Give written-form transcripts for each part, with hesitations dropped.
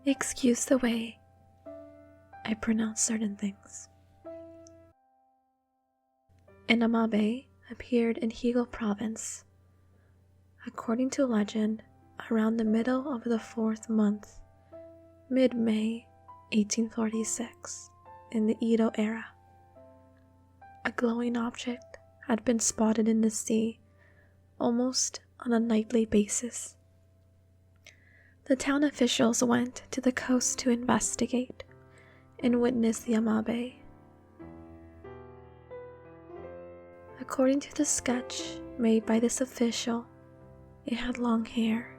Excuse the way I pronounce certain things. An Amabie appeared in Hego province. According to legend, around the middle of the 4th month, mid-May 1846, in the Edo era, a glowing object had been spotted in the sea almost on a nightly basis. The town officials went to the coast to investigate and witness the Amabie. According to the sketch made by this official, it had long hair,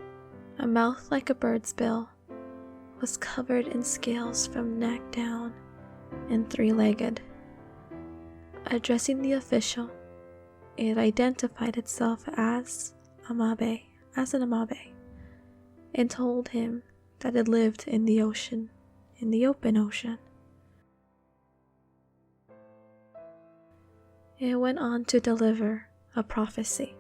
a mouth like a bird's bill, was covered in scales from neck down, and three-legged. Addressing the official, it identified itself as an Amabie, and told him that it lived in the ocean, in the open ocean. It went on to deliver a prophecy.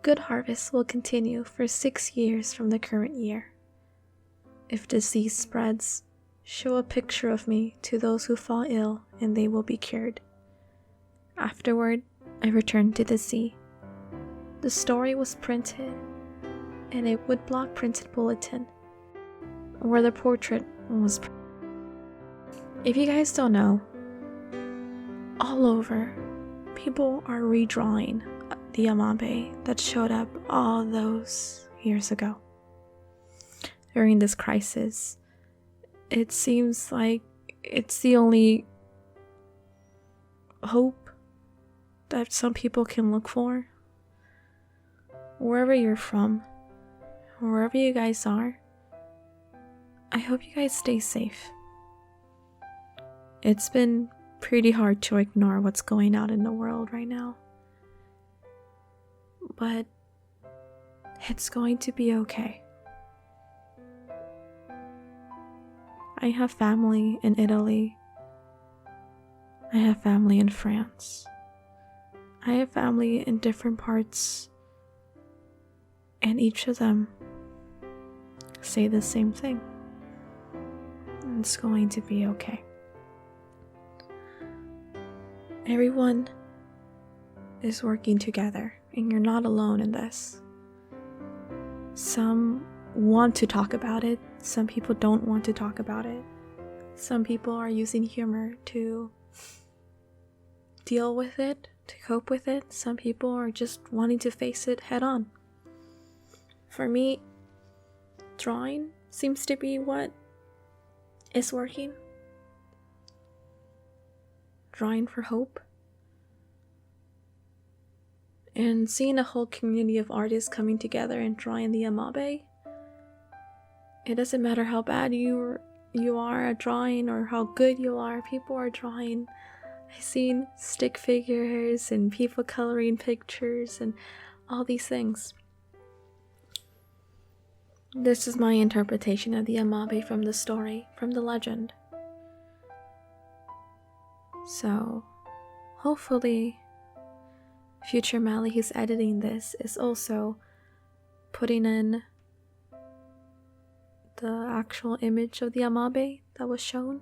Good harvest will continue for 6 years from the current year. If disease spreads, show a picture of me to those who fall ill and they will be cured. Afterward, I returned to the sea. The story was printed in a woodblock printed bulletin where the portrait was printed. If you guys don't know, all over, people are redrawing the Amabie that showed up all those years ago. During this crisis, it seems like it's the only hope that some people can look for. Wherever you're from, wherever you guys are, I hope you guys stay safe. It's been pretty hard to ignore what's going on in the world right now, but it's going to be okay. I have family in Italy. I have family in France. I have family in different parts, and each of them say the same thing. It's going to be okay. Everyone is working together, and you're not alone in this. Some want to talk about it, some people don't want to talk about it. Some people are using humor to deal with it, to cope with it. Some people are just wanting to face it head on. For me, drawing seems to be what is working. Drawing for hope. And seeing a whole community of artists coming together and drawing the Amabie. It doesn't matter how bad you are at drawing or how good you are, people are drawing. I've seen stick figures and people coloring pictures and all these things. This is my interpretation of the Amabie from the story, from the legend. So, hopefully, future Mally who's editing this is also putting in the actual image of the Amabie that was shown.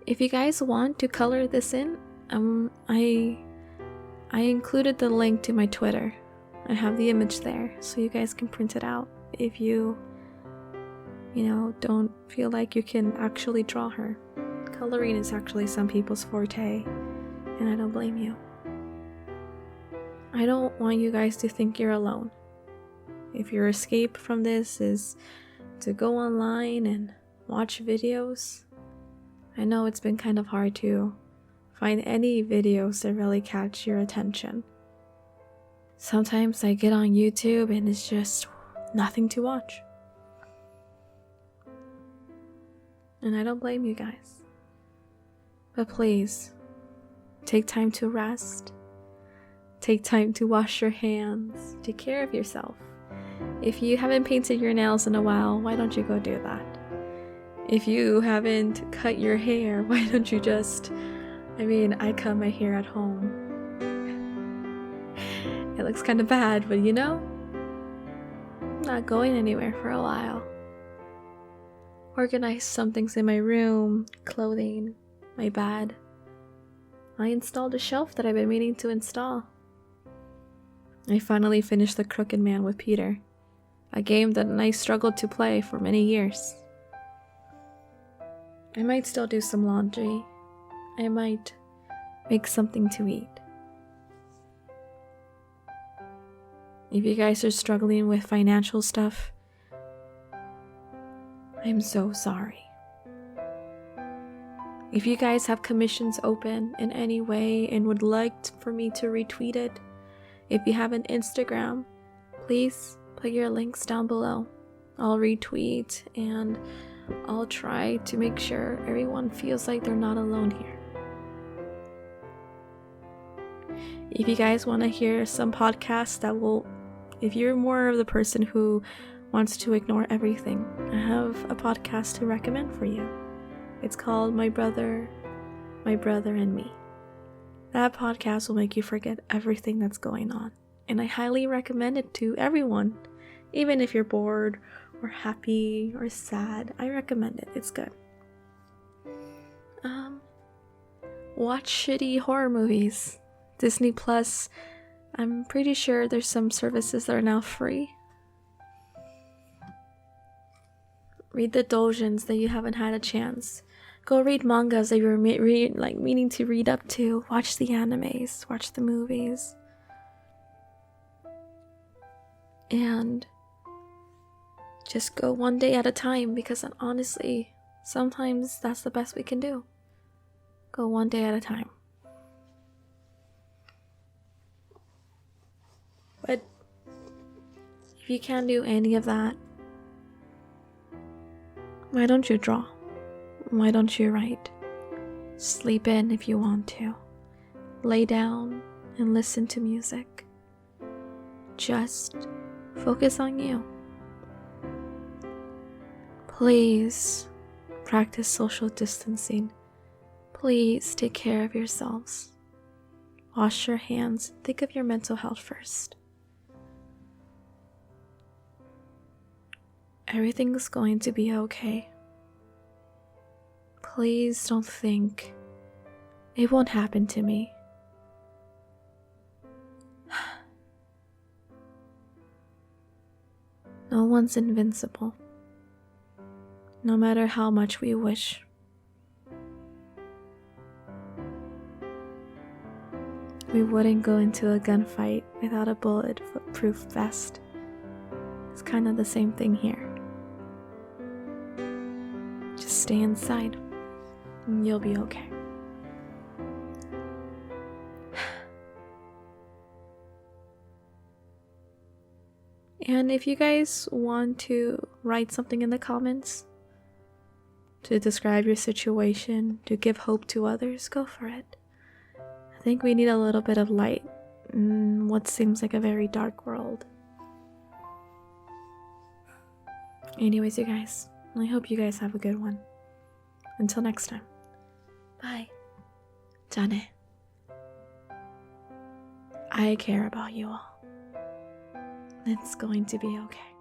If you guys want to color this in, I included the link to my Twitter. I have the image there, so you guys can print it out if you don't feel like you can actually draw her. Coloring is actually some people's forte, and I don't blame you. I don't want you guys to think you're alone. If your escape from this is to go online and watch videos, I know it's been kind of hard to find any videos that really catch your attention. Sometimes I get on YouTube and it's just nothing to watch. And I don't blame you guys. But please, take time to rest. Take time to wash your hands. Take care of yourself. If you haven't painted your nails in a while, why don't you go do that? If you haven't cut your hair, why don't you I cut my hair at home. It looks kind of bad, but I'm not going anywhere for a while. organized some things in my room, clothing, my bed. I installed a shelf that I've been meaning to install. I finally finished The Crooked Man with Peter, a game that I struggled to play for many years. I might still do some laundry. I might make something to eat. If you guys are struggling with financial stuff, I'm so sorry. If you guys have commissions open in any way and would like for me to retweet it, if you have an Instagram, please put your links down below. I'll retweet and I'll try to make sure everyone feels like they're not alone here. If you guys want to hear some podcasts that will, if you're more of the person who wants to ignore everything, I have a podcast to recommend for you. It's called My Brother and Me. That podcast will make you forget everything that's going on, and I highly recommend it to everyone. Even if you're bored or happy or sad, I recommend it. It's good. Watch shitty horror movies. Disney Plus, I'm pretty sure there's some services that are now free. Read the doujins that you haven't had a chance. Go read mangas that you're meaning to read up to. Watch the animes. Watch the movies. And just go one day at a time, because honestly, sometimes that's the best we can do. Go one day at a time. But if you can't do any of that, why don't you draw? Why don't you write? Sleep in if you want to. Lay down and listen to music. Just focus on you. Please practice social distancing. Please take care of yourselves. Wash your hands. Think of your mental health first. Everything's going to be okay. Please don't think it won't happen to me. No one's invincible, no matter how much we wish. We wouldn't go into a gunfight without a bulletproof vest. It's kind of the same thing here. Just stay inside and you'll be okay. And if you guys want to write something in the comments to describe your situation, to give hope to others, go for it. I think we need a little bit of light in what seems like a very dark world. Anyways, you guys, I hope you guys have a good one. Until next time. Bye. Jane. I care about you all. It's going to be okay.